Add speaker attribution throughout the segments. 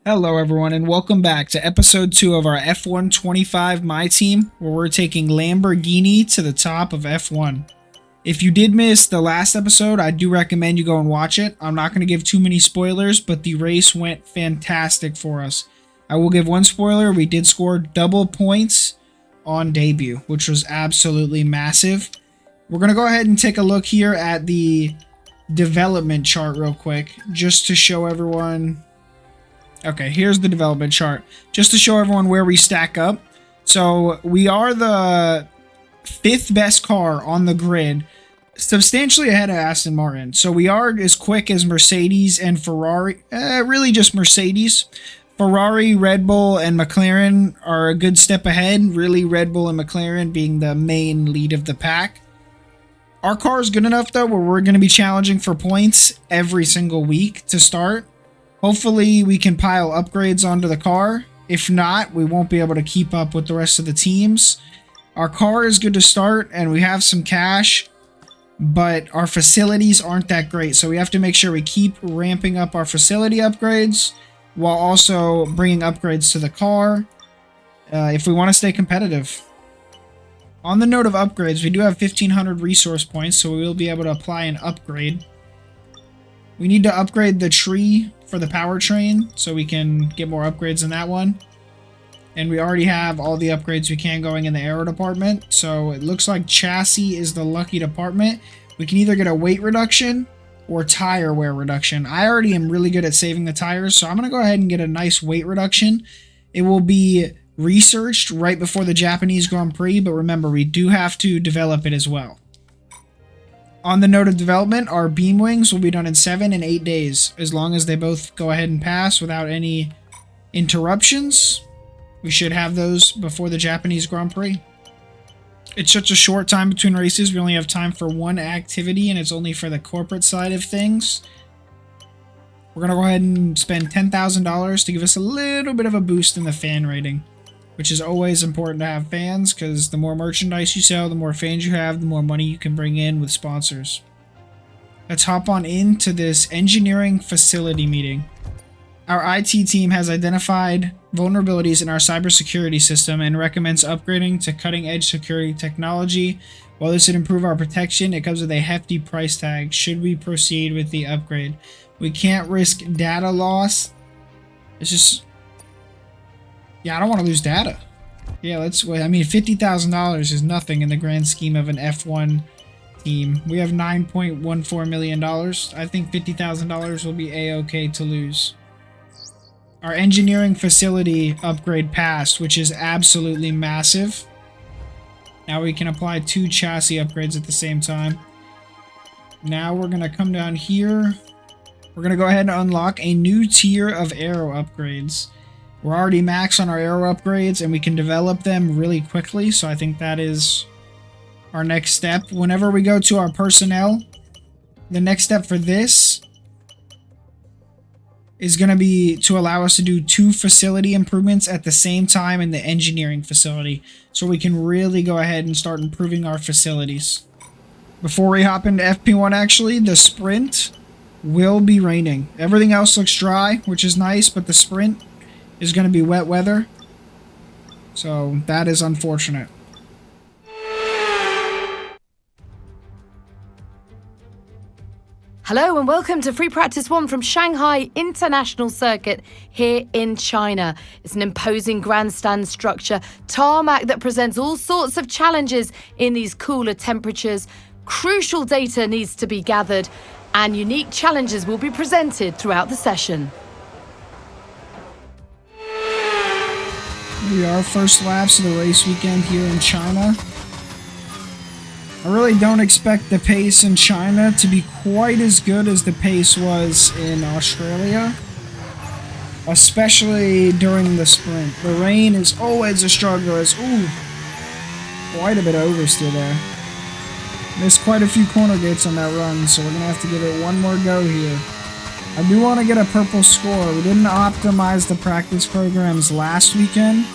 Speaker 1: Hello, everyone, and welcome back to episode 2 of our F1 25 My Team, where we're taking Lamborghini to the top of F1. If you did miss the last episode, I do recommend you go and watch it. I'm not going to give too many spoilers, but the race went fantastic for us. I will give one spoiler. We did score double points on debut, which was absolutely massive. We're going to go ahead and take a look here at the development chart real quick, just to show everyone. Okay, here's the development chart, just to show everyone where we stack up. So we are the 5th best car on the grid, substantially ahead of Aston Martin. So we are as quick as Mercedes and Ferrari, really just Mercedes. Ferrari, Red Bull, and McLaren are a good step ahead, really Red Bull and McLaren being the main lead of the pack. Our car is good enough, though, where we're going to be challenging for points every single week to start. Hopefully, we can pile upgrades onto the car. If not, we won't be able to keep up with the rest of the teams. Our car is good to start, and we have some cash, but our facilities aren't that great. So we have to make sure we keep ramping up our facility upgrades while also bringing upgrades to the car if we want to stay competitive. On the note of upgrades, we do have 1,500 resource points, so we will be able to apply an upgrade. We need to upgrade the tree for the powertrain so we can get more upgrades in that one. And we already have all the upgrades we can going in the aero department. So it looks like chassis is the lucky department. We can either get a weight reduction or tire wear reduction. I already am really good at saving the tires, so I'm going to go ahead and get a nice weight reduction. It will be researched right before the Japanese Grand Prix, but remember, we do have to develop it as well. On the note of development, our beam wings will be done in 7 and 8 days, as long as they both go ahead and pass without any interruptions. We should have those before the Japanese Grand Prix. It's such a short time between races, we only have time for one activity, and it's only for the corporate side of things. We're going to go ahead and spend $10,000 to give us a little bit of a boost in the fan rating, which is always important to have fans, because the more merchandise you sell, the more fans you have, the more money you can bring in with sponsors. Let's hop on into this engineering facility meeting. Our IT team has identified vulnerabilities in our cybersecurity system and recommends upgrading to cutting-edge security technology. While this would improve our protection, it comes with a hefty price tag should we proceed with the upgrade. We can't risk data loss. It's just... yeah, I don't want to lose data. Yeah, I mean, $50,000 is nothing in the grand scheme of an F1 team. We have $9.14 million. I think $50,000 will be a-okay to lose. Our engineering facility upgrade passed, which is absolutely massive. Now we can apply 2 chassis upgrades at the same time. Now we're going to come down here. We're going to go ahead and unlock a new tier of aero upgrades. We're already max on our aero upgrades, and we can develop them really quickly, so I think that is our next step. Whenever we go to our personnel, the next step for this is going to be to allow us to do 2 facility improvements at the same time in the engineering facility, so we can really go ahead and start improving our facilities. Before we hop into FP1, actually, the sprint will be raining. Everything else looks dry, which is nice, but the sprint is going to be wet weather, so that is unfortunate.
Speaker 2: Hello and welcome to Free Practice 1 from Shanghai International Circuit here in China. It's an imposing grandstand structure, tarmac that presents all sorts of challenges in these cooler temperatures. Crucial data needs to be gathered and unique challenges will be presented throughout the session.
Speaker 1: We are first laps of the race weekend here in China. I really don't expect the pace in China to be quite as good as the pace was in Australia, especially during the sprint. The rain is always a struggle. Quite a bit of oversteer there. Missed quite a few corner gates on that run, so we're going to have to give it one more go here. I do want to get a purple score. We didn't optimize the practice programs last weekend,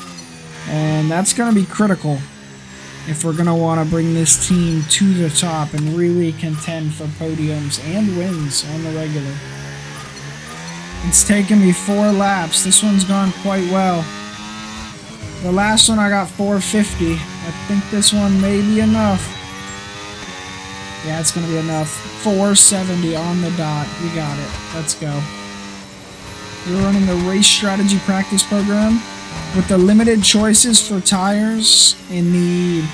Speaker 1: and that's going to be critical if we're going to want to bring this team to the top and really contend for podiums and wins on the regular. It's taken me 4 laps. This one's gone quite well. The last one I got 450. I think this one may be enough. Yeah, it's going to be enough. 470 on the dot. We got it. Let's go. We're running the race strategy practice program with the limited choices for tires in the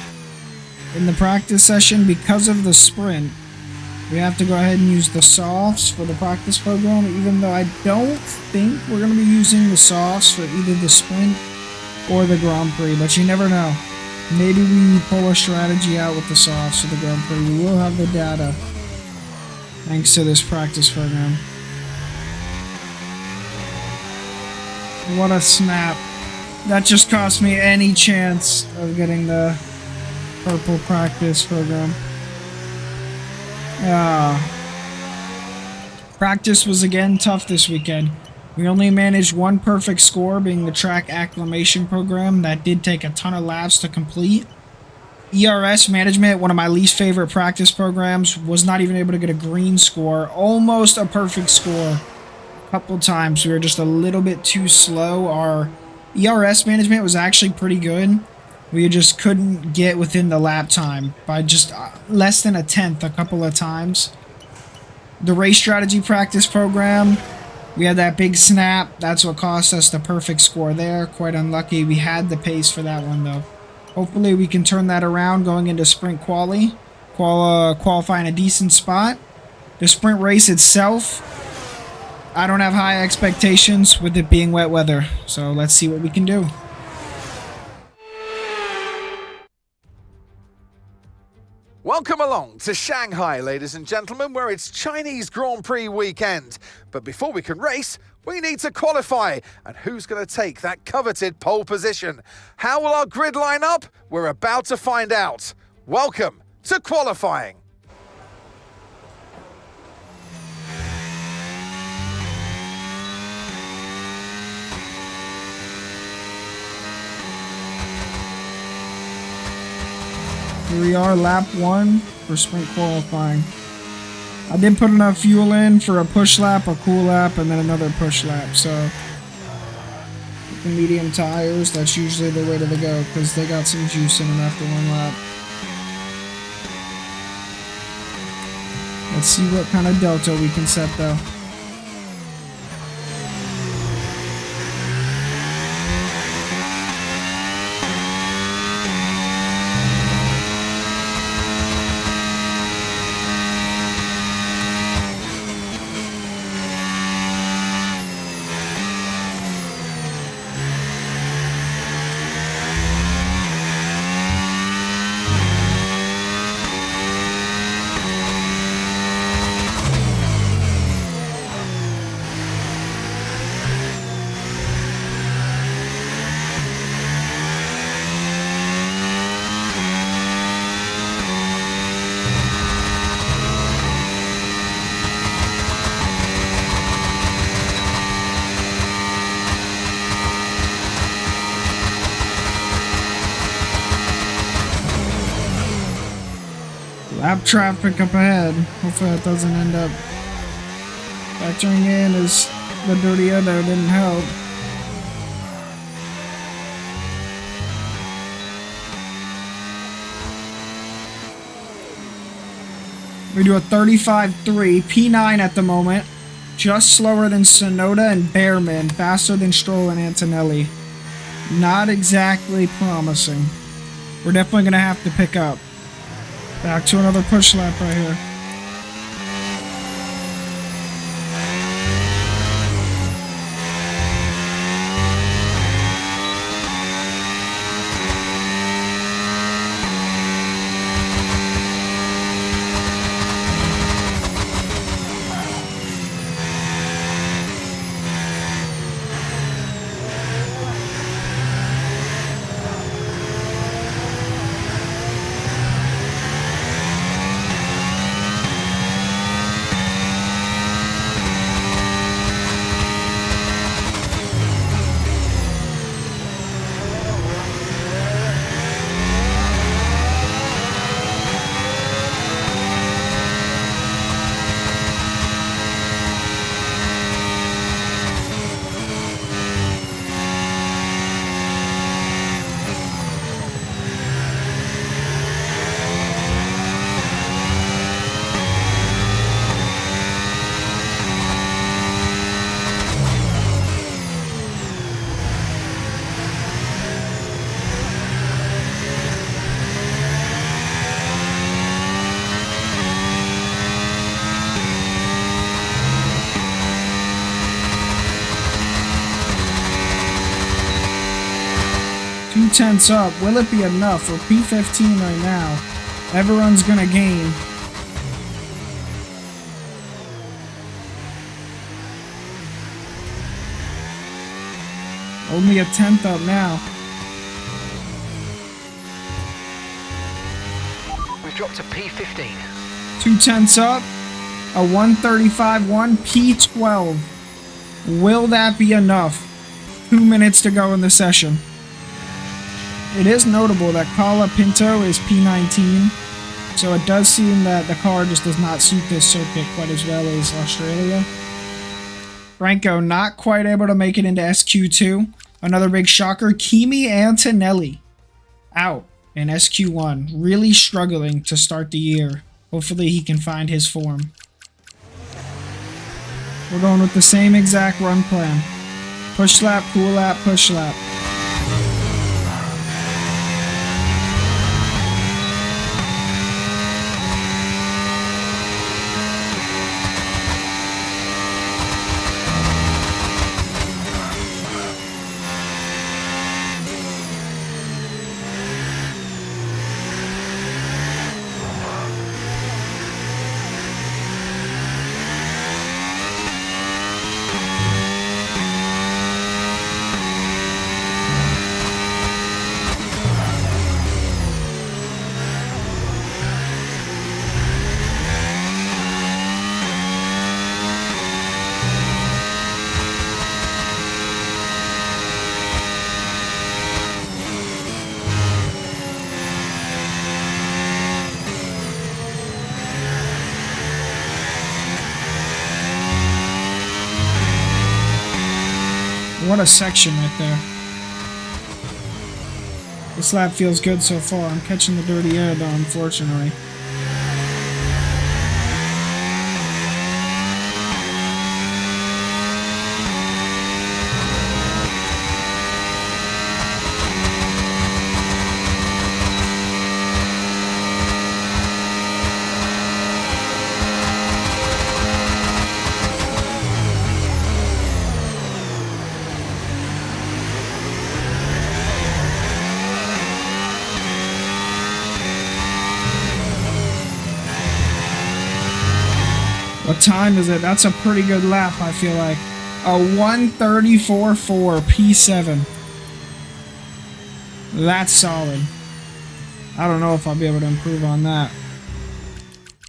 Speaker 1: practice session. Because of the sprint, we have to go ahead and use the softs for the practice program, even though I don't think we're going to be using the softs for either the sprint or the Grand Prix, but you never know. Maybe we pull a strategy out with the softs for the Grand Prix. We will have the data thanks to this practice program. What a snap. That just cost me any chance of getting the purple practice program. Practice was again tough this weekend. We only managed 1 perfect score, being the track acclimation program. That did take a ton of laps to complete. ERS management, one of my least favorite practice programs, was not even able to get a green score. Almost a perfect score. A couple times we were just a little bit too slow. Our ERS management was actually pretty good. We just couldn't get within the lap time by just less than a tenth a couple of times. The race strategy practice program, we had that big snap. That's what cost us the perfect score there. Quite unlucky. We had the pace for that one, though. Hopefully we can turn that around going into sprint qualifying a decent spot. The sprint race itself, I don't have high expectations with it being wet weather. So let's see what we can do.
Speaker 3: Welcome along to Shanghai, ladies and gentlemen, where it's Chinese Grand Prix weekend. But before we can race, we need to qualify. And who's going to take that coveted pole position? How will our grid line up? We're about to find out. Welcome to qualifying.
Speaker 1: Here we are, lap 1 for sprint qualifying. I did put enough fuel in for a push lap, a cool lap, and then another push lap. So, with the medium tires, that's usually the way to go because they got some juice in them after 1 lap. Let's see what kind of delta we can set though. Lap traffic up ahead. Hopefully that doesn't end up factoring in as the dirty other didn't help. We do a 35.3, P9 at the moment. Just slower than Sonoda and Behrman, faster than Stroll and Antonelli. Not exactly promising. We're definitely going to have to pick up. Back to another push lap right here. 2/10 up. Will it be enough? We're P15 right now. Everyone's gonna gain. Only a 10th up now.
Speaker 4: We've dropped to P15.
Speaker 1: 2/10 up. A 1:35.1 P12. Will that be enough? 2 minutes to go in the session. It is notable that Cala Pinto is P19, so it does seem that the car just does not suit this circuit quite as well as Australia. Franco not quite able to make it into SQ2. Another big shocker, Kimi Antonelli out in SQ1. Really struggling to start the year. Hopefully he can find his form. We're going with the same exact run plan. Push lap, cool lap, push lap. What a section right there. This lap feels good so far. I'm catching the dirty air though, unfortunately. What time is it? That's a pretty good lap, I feel like. A 1:34.4 P7. That's solid. I don't know if I'll be able to improve on that.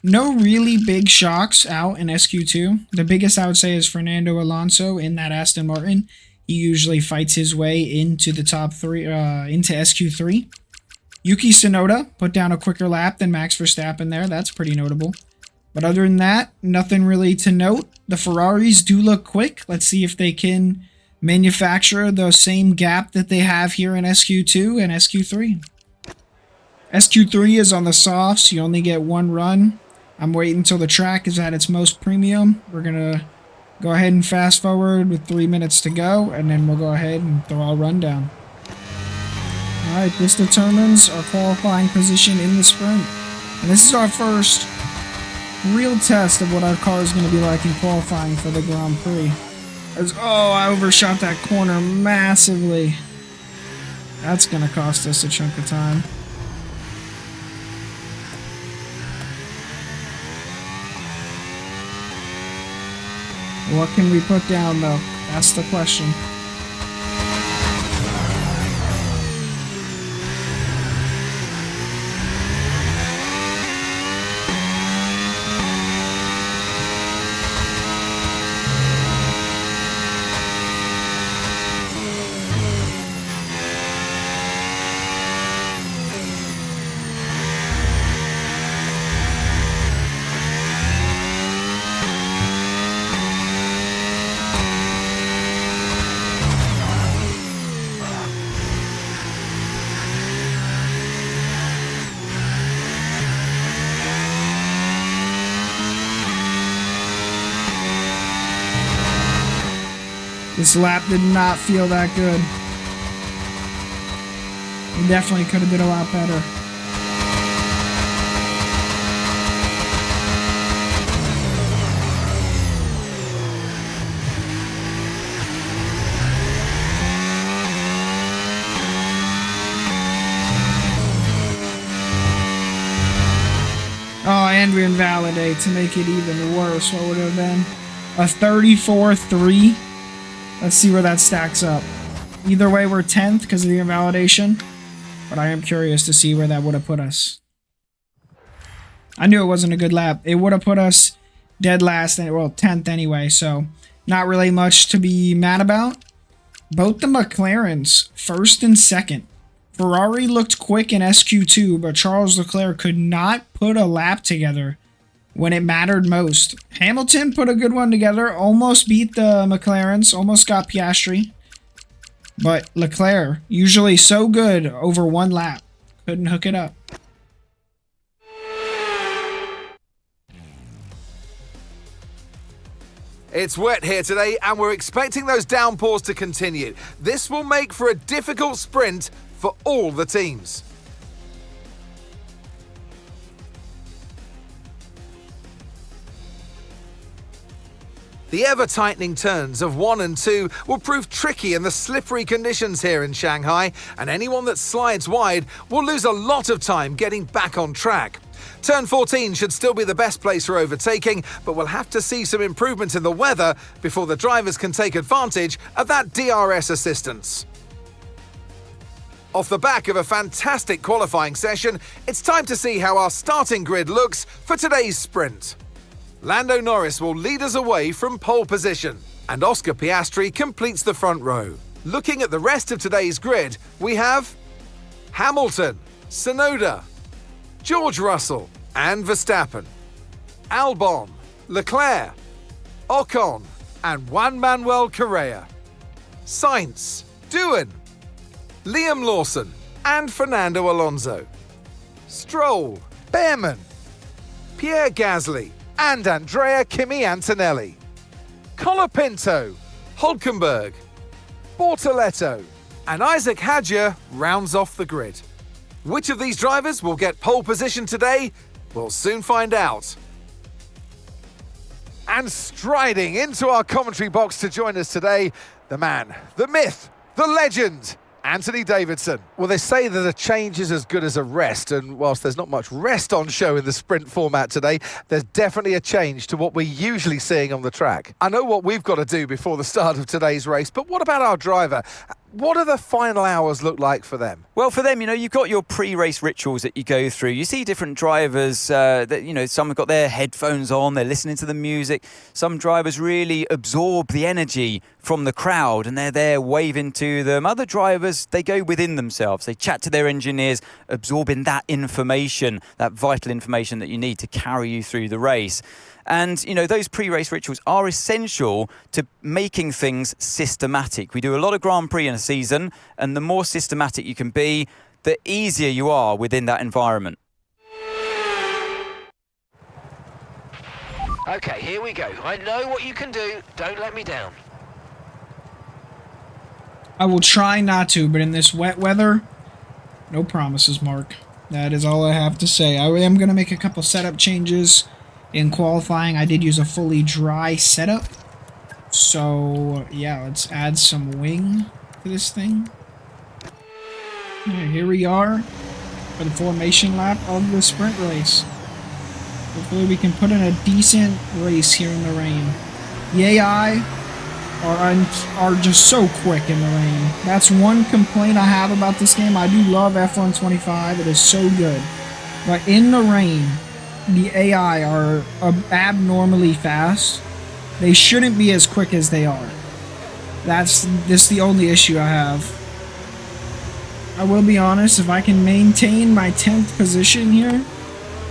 Speaker 1: No really big shocks out in SQ2. The biggest I would say is Fernando Alonso in that Aston Martin. He usually fights his way into the top three, into SQ3. Yuki Tsunoda put down a quicker lap than Max Verstappen there. That's pretty notable. But other than that, nothing really to note. The Ferraris do look quick. Let's see if they can manufacture the same gap that they have here in SQ2 and SQ3. SQ3 is on the softs. You only get one run. I'm waiting until the track is at its most premium. We're going to go ahead and fast forward with 3 minutes to go, and then we'll go ahead and throw our rundown. Alright, this determines our qualifying position in the sprint. And this is our first real test of what our car is going to be like in qualifying for the Grand Prix. Oh, I overshot that corner massively. That's going to cost us a chunk of time. What can we put down, though? That's the question. This lap did not feel that good. We definitely could have did a lot better. And we invalidate to make it even worse. What would it have been? A 34-3. Let's see where that stacks up. Either way, we're 10th because of the invalidation. But I am curious to see where that would have put us. I knew it wasn't a good lap. It would have put us dead last, well, 10th anyway, so not really much to be mad about. Both the McLarens, first and second. Ferrari looked quick in SQ2, but Charles Leclerc could not put a lap together when it mattered most. Hamilton put a good one together, almost beat the McLarens, almost got Piastri. But Leclerc, usually so good over one lap, couldn't hook it up.
Speaker 3: It's wet here today and we're expecting those downpours to continue. This will make for a difficult sprint for all the teams. The ever-tightening turns of 1 and 2 will prove tricky in the slippery conditions here in Shanghai, and anyone that slides wide will lose a lot of time getting back on track. Turn 14 should still be the best place for overtaking, but we'll have to see some improvement in the weather before the drivers can take advantage of that DRS assistance. Off the back of a fantastic qualifying session, it's time to see how our starting grid looks for today's sprint. Lando Norris will lead us away from pole position, and Oscar Piastri completes the front row. Looking at the rest of today's grid, we have Hamilton, Tsunoda, George Russell and Verstappen, Albon, Leclerc, Ocon and Juan Manuel Correa, Sainz, Doohan, Liam Lawson and Fernando Alonso, Stroll, Behrman, Pierre Gasly and Andrea Kimi Antonelli, Colapinto, Hulkenberg, Bortoletto and Isaac Hadjar rounds off the grid. Which of these drivers will get pole position today? We'll soon find out. And striding into our commentary box to join us today, the man, the myth, the legend, Anthony Davidson. Well, they say that a change is as good as a rest, and whilst there's not much rest on show in the sprint format today, there's definitely a change to what we're usually seeing on the track. I know what we've got to do before the start of today's race, but what about our driver? What do the final hours look like for them?
Speaker 5: Well, for them, you've got your pre-race rituals that you go through. You see different drivers that, some have got their headphones on, they're listening to the music. Some drivers really absorb the energy from the crowd and they're there waving to them. Other drivers, they go within themselves. They chat to their engineers, absorbing that information, that vital information that you need to carry you through the race. And, those pre-race rituals are essential to making things systematic. We do a lot of Grand Prix in a season, and the more systematic you can be, the easier you are within that environment.
Speaker 4: Okay, here we go. I know what you can do. Don't let me down.
Speaker 1: I will try not to, but in this wet weather, no promises, Mark. That is all I have to say. I am going to make a couple setup changes. In qualifying, I did use a fully dry setup. So, yeah, let's add some wing to this thing. Here we are for the formation lap of the sprint race. Hopefully we can put in a decent race here in the rain. The AI are just so quick in the rain. That's one complaint I have about this game. I do love F125. It is so good. But in the rain, the AI are abnormally fast. They shouldn't be as quick as they are. That's the only issue I have. I will be honest, if I can maintain my 10th position here,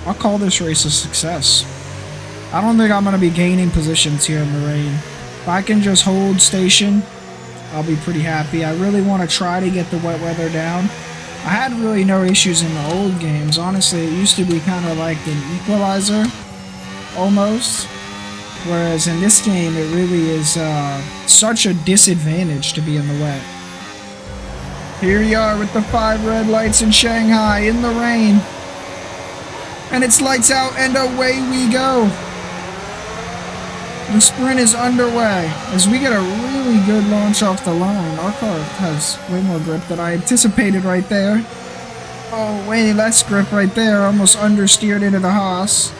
Speaker 1: I'll call this race a success. I don't think I'm going to be gaining positions here in the rain. If I can just hold station, I'll be pretty happy. I really want to try to get the wet weather down. I had really no issues in the old games. Honestly, it used to be kind of like an equalizer, almost. Whereas in this game, it really is such a disadvantage to be in the wet. Here we are with the 5 red lights in Shanghai in the rain. And it's lights out and away we go. The sprint is underway as we get a really good launch off the line. Our car has way more grip than I anticipated right there. Oh, way less grip right there. Almost understeered into the Haas.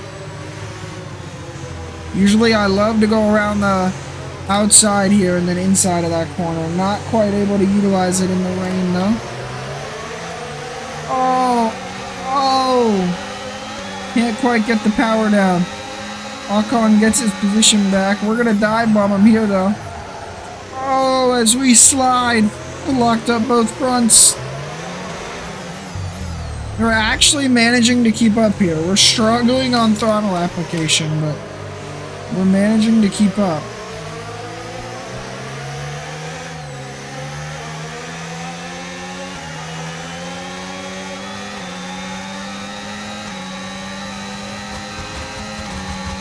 Speaker 1: Usually I love to go around the outside here and then inside of that corner. Not quite able to utilize it in the rain though. Oh! Oh! Can't quite get the power down. Ocon gets his position back. We're gonna dive bomb him here though. Oh, as we slide. We locked up both fronts. We're actually managing to keep up here. We're struggling on throttle application, but we're managing to keep up.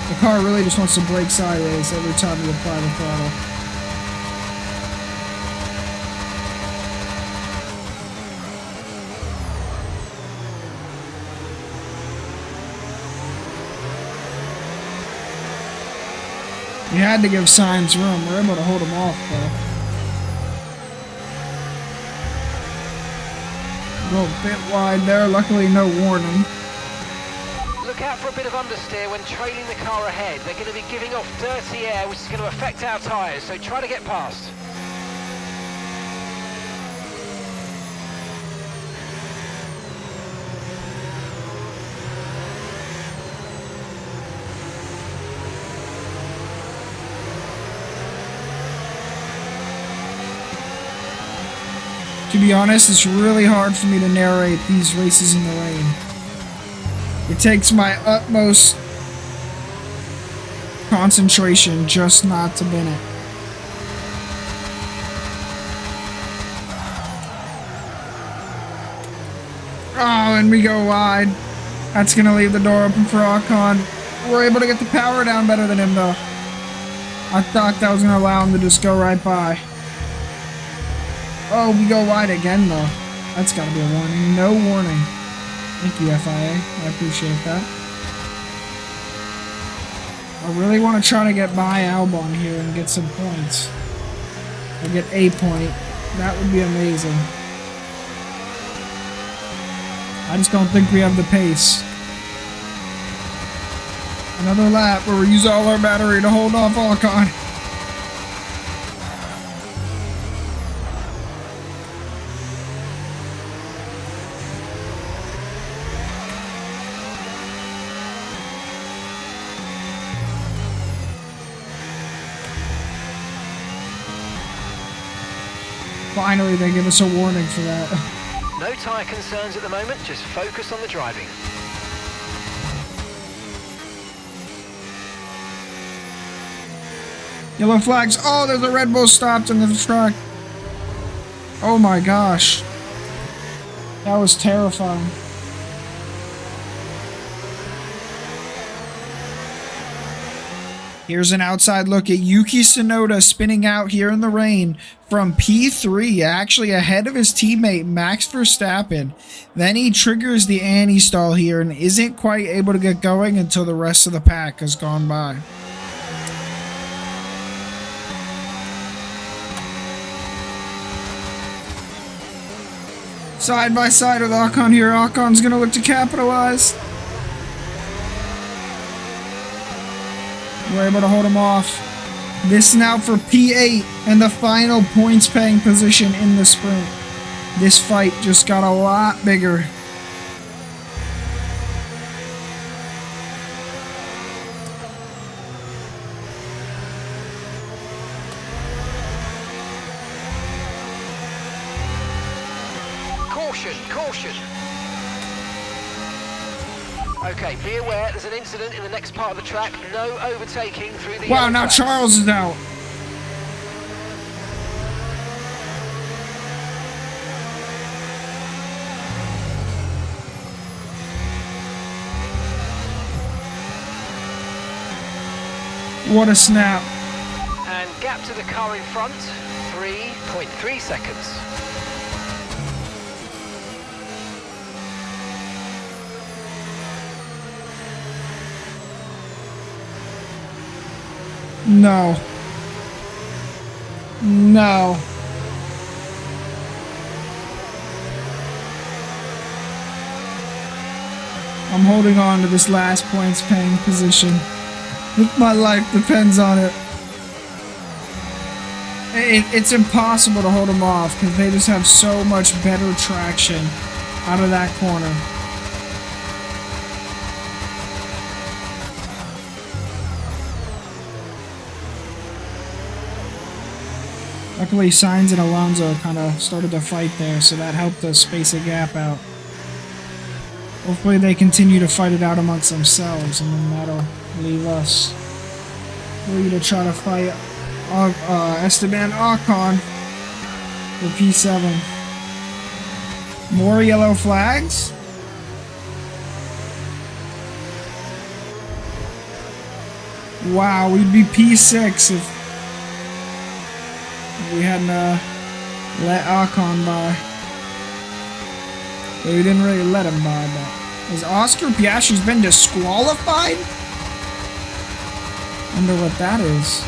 Speaker 1: The car really just wants to brake sideways every time you apply the throttle. You had to give Sainz room. We're able to hold him off, though. Go a bit wide there. Luckily, no warning.
Speaker 4: Look out for a bit of understeer when trailing the car ahead. They're going to be giving off dirty air, which is going to affect our tyres, so try to get past.
Speaker 1: To be honest, it's really hard for me to narrate these races in the rain. It takes my utmost concentration just not to bin it. Oh, and we go wide. That's going to leave the door open for Ocon. We're able to get the power down better than him, though. I thought that was going to allow him to just go right by. Oh, we go wide again, though. That's got to be a warning. No warning. Thank you, FIA. I appreciate that. I really want to try to get by Albon here and get some points. Or get a point. That would be amazing. I just don't think we have the pace. Another lap where we use all our battery to hold off Ocon. Finally, they give us a warning for that.
Speaker 4: No tyre concerns at the moment, just focus on the driving.
Speaker 1: Yellow flags. Oh, there's a Red Bull stopped in the track. Oh my gosh. That was terrifying. Here's an outside look at Yuki Tsunoda spinning out here in the rain from P3, actually ahead of his teammate Max Verstappen. Then he triggers the anti-stall here and isn't quite able to get going until the rest of the pack has gone by. Side by side with Ocon here. Ocon's going to look to capitalize. We're able to hold him off. This now for P8 and the final points paying position in the sprint. This fight just got a lot bigger.
Speaker 4: Caution, caution. Okay, be aware there's an incident in the next part of the track. No overtaking through the...
Speaker 1: Wow, now Charles is out. What a snap.
Speaker 4: And gap to the car in front, 3.3 seconds.
Speaker 1: No. No. I'm holding on to this last points paying position. If my life depends on it. It's impossible to hold them off because they just have so much better traction out of that corner. Luckily, Sainz and Alonso kind of started to fight there, so that helped us space a gap out. Hopefully they continue to fight it out amongst themselves, and then that'll leave us free to try to fight Esteban Ocon for P7. More yellow flags? Wow, we'd be P6 if we hadn't let Ocon by. Well, we didn't really let him by, but has Oscar Piastri's been disqualified? Wonder what that is.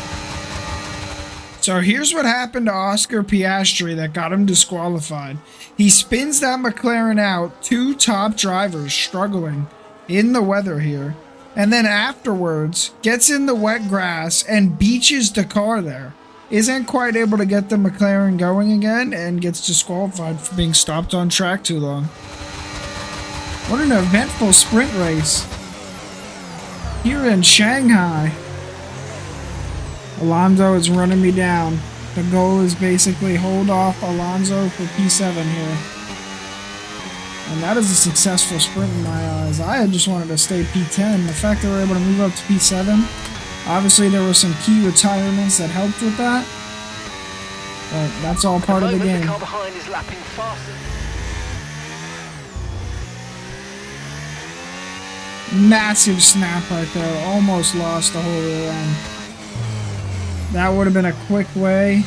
Speaker 1: So here's what happened to Oscar Piastri that got him disqualified. He spins that McLaren out, 2 top drivers struggling in the weather here, and then afterwards gets in the wet grass and beaches the car there. Isn't quite able to get the McLaren going again and gets disqualified for being stopped on track too long. What an eventful sprint race here in Shanghai. Alonso is running me down. The goal is basically hold off Alonso for P7 here. And that is a successful sprint in my eyes. I just wanted to stay P10. The fact that we're able to move up to P7, obviously there were some key retirements that helped with that. But that's all part of the game.
Speaker 4: The car behind is lapping faster.
Speaker 1: Massive snap right there. Almost lost the whole rear end. That would have been a quick way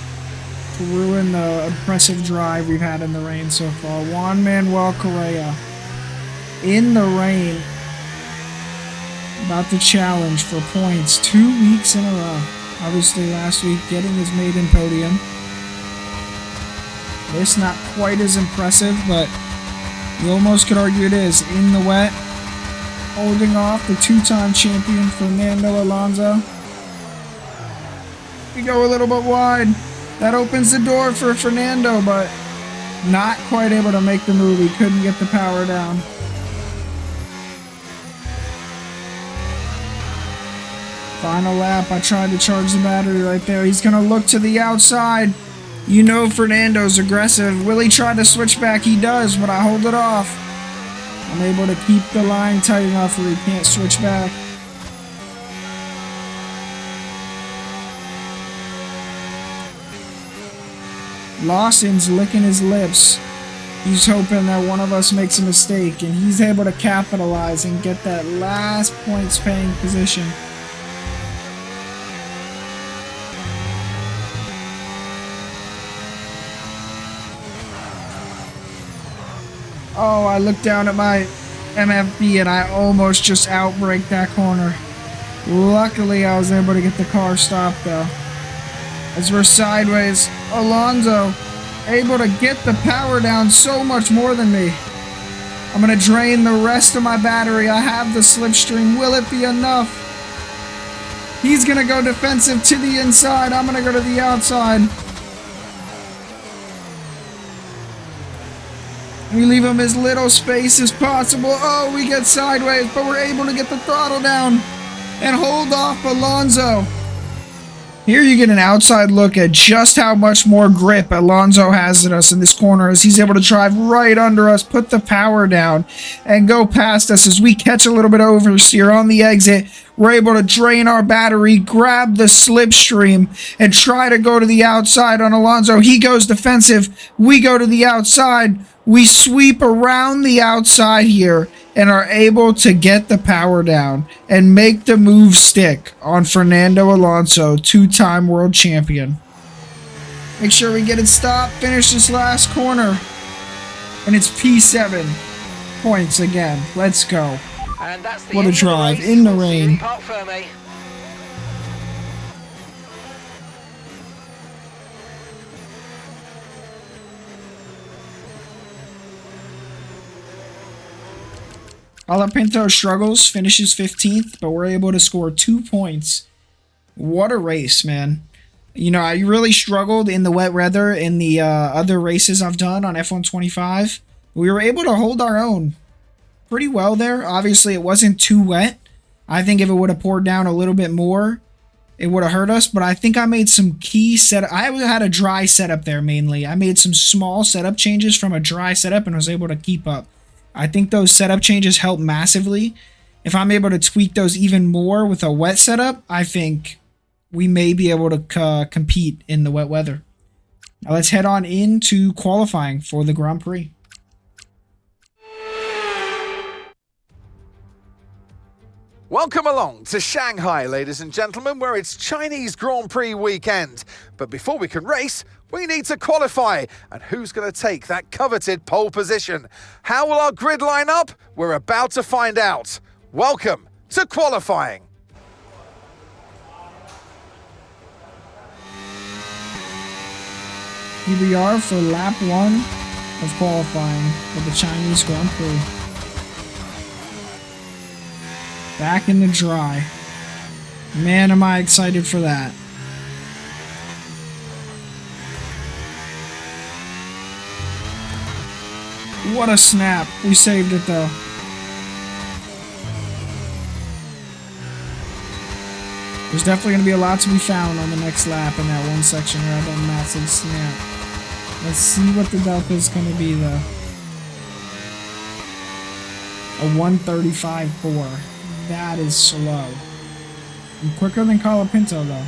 Speaker 1: to ruin the impressive drive we've had in the rain so far. Juan Manuel Correa in the rain, about to challenge for points 2 weeks in a row. Obviously last week getting his maiden podium. This not quite as impressive, but you almost could argue it is. In the wet, holding off the 2-time champion Fernando Alonso. We go a little bit wide. That opens the door for Fernando, but not quite able to make the move. He couldn't get the power down. Final lap. I tried to charge the battery right there. He's going to look to the outside. You know Fernando's aggressive. Will he try to switch back? He does, but I hold it off. I'm able to keep the line tight enough where he can't switch back. Lawson's licking his lips. He's hoping that one of us makes a mistake, and he's able to capitalize and get that last points paying position. Oh, I looked down at my MFB and I almost just outbraked that corner. Luckily, I was able to get the car stopped though. As we're sideways, Alonso able to get the power down so much more than me. I'm going to drain the rest of my battery. I have the slipstream. Will it be enough? He's going to go defensive to the inside. I'm going to go to the outside. We leave him as little space as possible. Oh, we get sideways, but we're able to get the throttle down and hold off Alonso. Here you get an outside look at just how much more grip Alonso has than us in this corner as he's able to drive right under us, put the power down, and go past us as we catch a little bit of oversteer on the exit. We're able to drain our battery, grab the slipstream, and try to go to the outside on Alonso. He goes defensive. We go to the outside. We sweep around the outside here and are able to get the power down and make the move stick on Fernando Alonso, 2-time world champion. Make sure we get it stopped, finish this last corner, and it's P7 points again. Let's go.
Speaker 4: And that's the
Speaker 1: What a
Speaker 4: end of the
Speaker 1: drive
Speaker 4: race.
Speaker 1: in the
Speaker 4: We'll see you
Speaker 1: rain.
Speaker 4: in Parc Fermé.
Speaker 1: Colapinto struggles, finishes 15th, but we're able to score 2 points. What a race, man. You know, I really struggled in the wet weather in the other races I've done on F125. We were able to hold our own pretty well there. Obviously, it wasn't too wet. I think if it would have poured down a little bit more, it would have hurt us. But I think I made some key setup. I had a dry setup there mainly. I made some small setup changes from a dry setup and was able to keep up. I think those setup changes help massively. If I'm able to tweak those even more with a wet setup, I think we may be able to compete in the wet weather. Now let's head on into qualifying for the Grand Prix.
Speaker 3: Welcome along to Shanghai, ladies and gentlemen, where it's Chinese Grand Prix weekend. But before we can race, we need to qualify. And who's going to take that coveted pole position? How will our grid line up? We're about to find out. Welcome to qualifying.
Speaker 1: Here we are for lap 1 of qualifying for the Chinese Grand Prix. Back in the dry. Man, am I excited for that. What a snap. We saved it though. There's definitely going to be a lot to be found on the next lap in that one section where I had that massive snap. Let's see what the delta is going to be though. A 1:35.4. That is slow. And quicker than Colapinto though.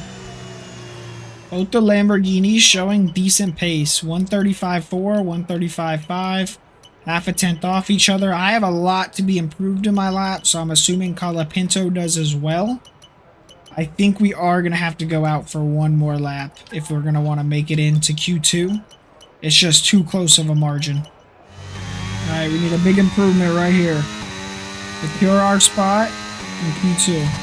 Speaker 1: Both the Lamborghinis showing decent pace. 1:35.4, 1:35.5. Half a tenth off each other. I have a lot to be improved in my lap, so I'm assuming Colapinto does as well. I think we are going to have to go out for one more lap if we're going to want to make it into Q2. It's just too close of a margin. Alright, we need a big improvement right here. Secure our spot in Q2.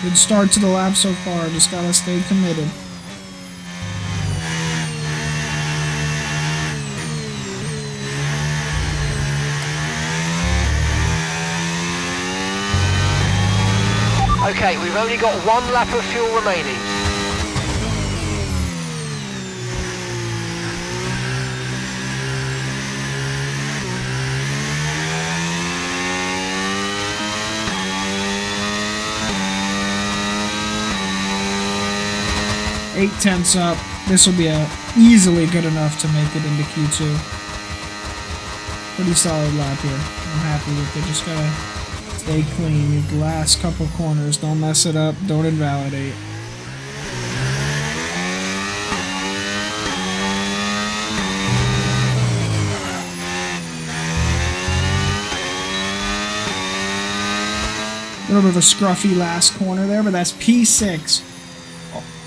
Speaker 1: Good start to the lap so far, just gotta stay committed.
Speaker 4: Okay, we've only got one lap of fuel remaining.
Speaker 1: Eight tenths up. This will be easily good enough to make it into Q2. Pretty solid lap here. I'm happy with it. Just gotta stay clean. The last couple corners. Don't mess it up. Don't invalidate. A little bit of a scruffy last corner there, but that's P6.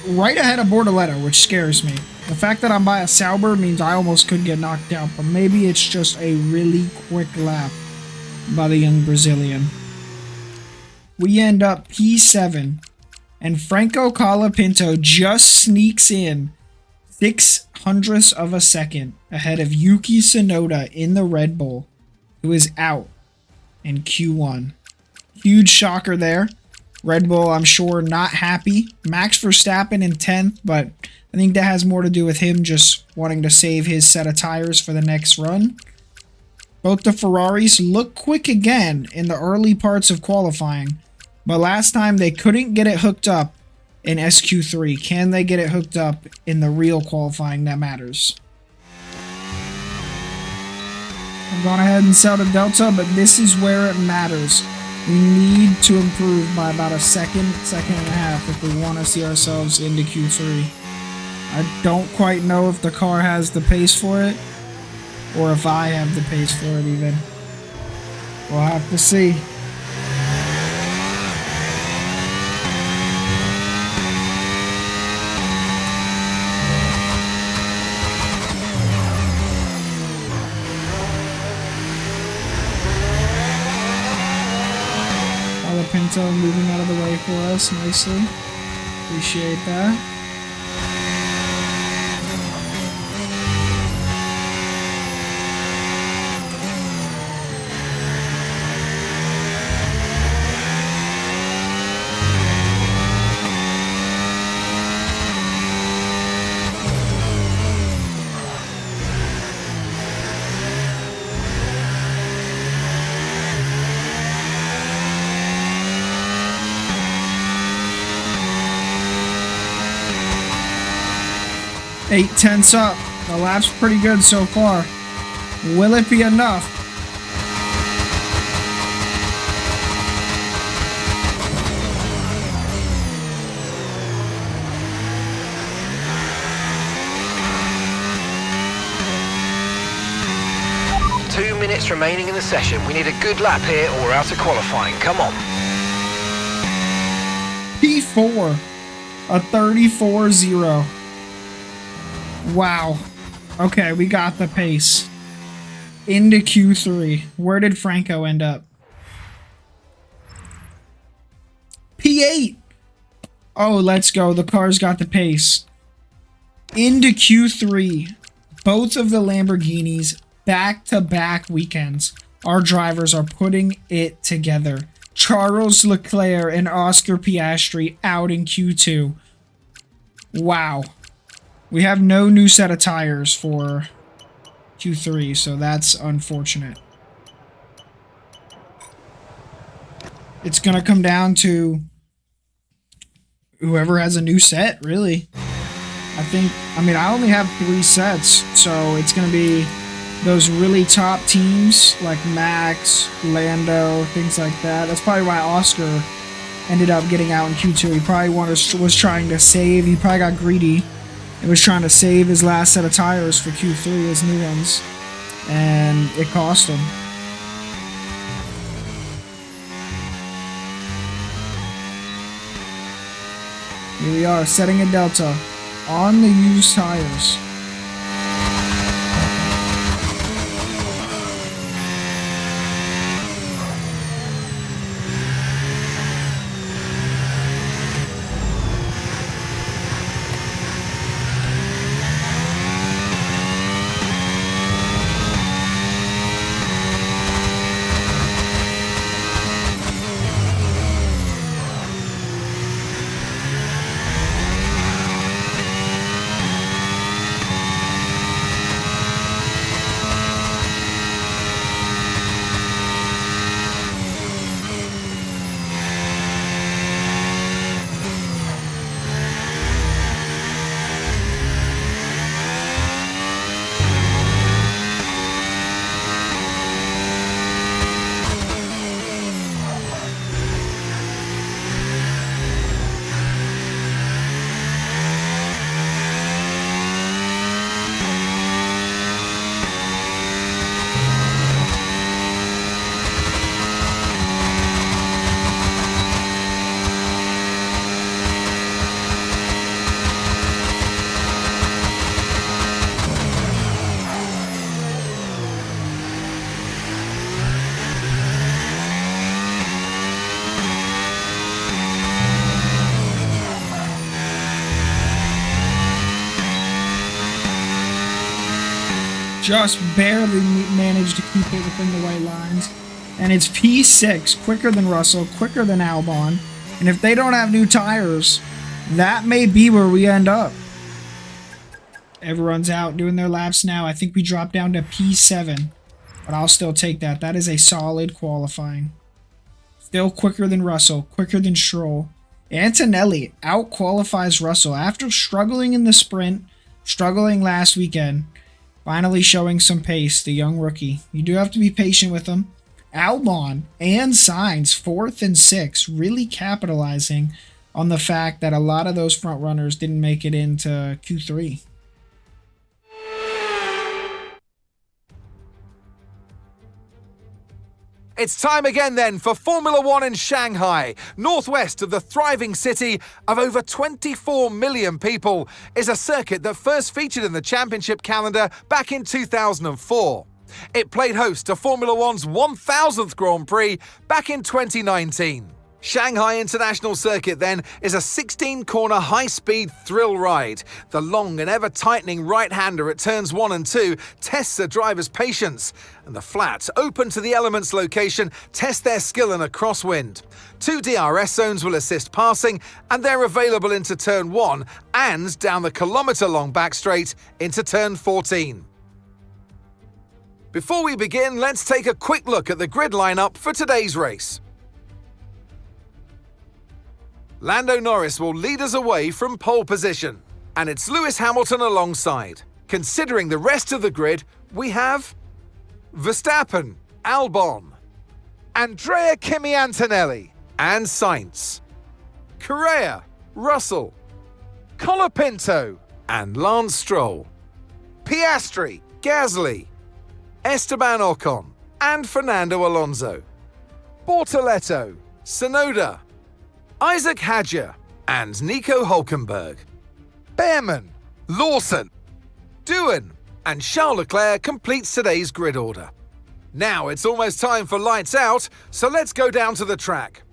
Speaker 1: Right ahead of Bortoletto, which scares me. The fact that I'm by a Sauber means I almost could get knocked out, but maybe it's just a really quick lap by the young Brazilian. We end up P7, and Franco Colapinto just sneaks in 0.06 of a second ahead of Yuki Tsunoda in the Red Bull, who is out in Q1. Huge shocker there. Red Bull, I'm sure, not happy. Max Verstappen in 10th, but I think that has more to do with him just wanting to save his set of tires for the next run. Both the Ferraris look quick again in the early parts of qualifying, but last time they couldn't get it hooked up in SQ3. Can they get it hooked up in the real qualifying that matters? I've gone ahead and set a delta, but this is where it matters. We need to improve by about a second and a half if we want to see ourselves into Q3. I don't quite know if the car has the pace for it. Or if I have the pace for it even. We'll have to see. Pinto moving out of the way for us nicely. Appreciate that. Eight tenths up. The lap's pretty good so far. Will it be enough?
Speaker 4: Two minutes remaining in the session. We need a good lap here or we're out of qualifying. Come on.
Speaker 1: P4. A 34-0. Wow. Okay, we got the pace. Into Q3. Where did Franco end up? P8. Oh, let's go. The car's got the pace. Into Q3. Both of the Lamborghinis, back-to-back weekends. Our drivers are putting it together. Charles Leclerc and Oscar Piastri out in Q2. Wow. We have no new set of tires for Q3, so that's unfortunate. It's going to come down to whoever has a new set, really. I only have 3 sets, so it's going to be those really top teams like Max, Lando, things like that. That's probably why Oscar ended up getting out in Q2. He probably was trying to save. He probably got greedy. He was trying to save his last set of tires for Q3, his new ones, and it cost him. Here we are, setting a delta on the used tires. Just barely managed to keep it within the white lines. And it's P6, quicker than Russell, quicker than Albon. And if they don't have new tires, that may be where we end up. Everyone's out doing their laps now. I think we dropped down to P7. But I'll still take that. That is a solid qualifying. Still quicker than Russell, quicker than Stroll. Antonelli out-qualifies Russell after struggling in the sprint, struggling last weekend. Finally showing some pace, the young rookie. You do have to be patient with him. Albon and Sainz, 4th and 6th, really capitalizing on the fact that a lot of those front runners didn't make it into Q3.
Speaker 3: It's time again then for Formula One in Shanghai, northwest of the thriving city of over 24 million people, is a circuit that first featured in the championship calendar back in 2004. It played host to Formula One's 1000th Grand Prix back in 2019. Shanghai International Circuit then is a 16-corner high-speed thrill ride. The long and ever-tightening right-hander at turns 1 and 2 tests a driver's patience, and the flat, open to the elements location, test their skill in a crosswind. 2 DRS zones will assist passing, and they're available into turn 1 and down the kilometre-long back straight into turn 14. Before we begin, let's take a quick look at the grid lineup for today's race. Lando Norris will lead us away from pole position, and it's Lewis Hamilton alongside. Considering the rest of the grid, we have Verstappen, Albon, Andrea Kimi Antonelli, and Sainz, Correa, Russell, Colapinto, and Lance Stroll, Piastri, Gasly, Esteban Ocon, and Fernando Alonso, Bortoleto, Tsunoda, Isaac Hadjar, and Nico Hülkenberg. Behrman, Lawson, Doohan, and Charles Leclerc completes today's grid order. Now it's almost time for lights out, so let's go down to the track.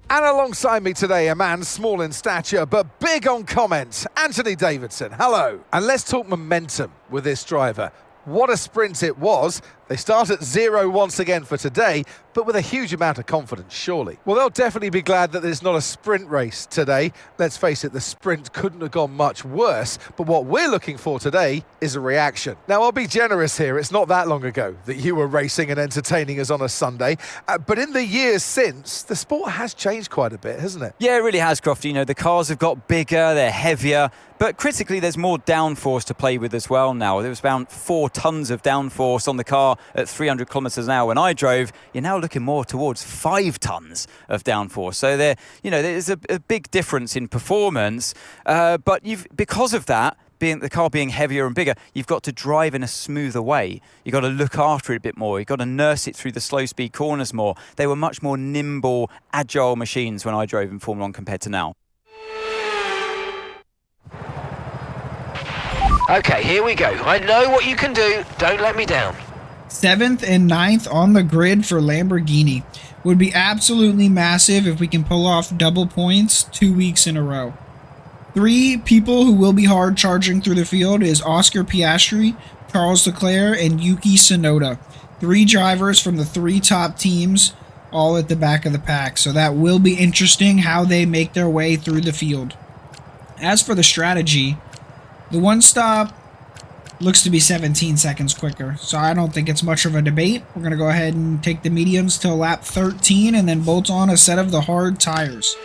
Speaker 3: And alongside me today, a man small in stature but big on comment, Anthony Davidson. Hello. And let's talk momentum with this driver. What a sprint it was. They start at 0 once again for today, but with a huge amount of confidence, surely. Well, they'll definitely be glad that there's not a sprint race today. Let's face it, the sprint couldn't have gone much worse, but what we're looking for today is a reaction. Now, I'll be generous here. It's not that long ago that you were racing and entertaining us on a Sunday, but in the years since, the sport has changed quite a bit, hasn't it?
Speaker 5: Yeah, it really has, Crofty. You know, the cars have got bigger, they're heavier, but critically, there's more downforce to play with as well now. There was about 4 tons of downforce on the car at 300 kilometres an hour when I drove. You're now looking more towards 5 tons of downforce. So there's a big difference in performance. But because of that, the car being heavier and bigger, you've got to drive in a smoother way. You've got to look after it a bit more. You've got to nurse it through the slow speed corners more. They were much more nimble, agile machines when I drove in Formula 1 compared to now.
Speaker 4: Okay, here we go. I know what you can do. Don't let me down.
Speaker 1: 7th and 9th on the grid for Lamborghini. Would be absolutely massive if we can pull off double points 2 weeks in a row. 3 people who will be hard charging through the field is Oscar Piastri, Charles Leclerc, and Yuki Tsunoda. 3 drivers from the 3 top teams, all at the back of the pack. So that will be interesting how they make their way through the field. As for the strategy, the one stop looks to be 17 seconds quicker, so I don't think it's much of a debate. We're going to go ahead and take the mediums till lap 13 and then bolt on a set of the hard tires.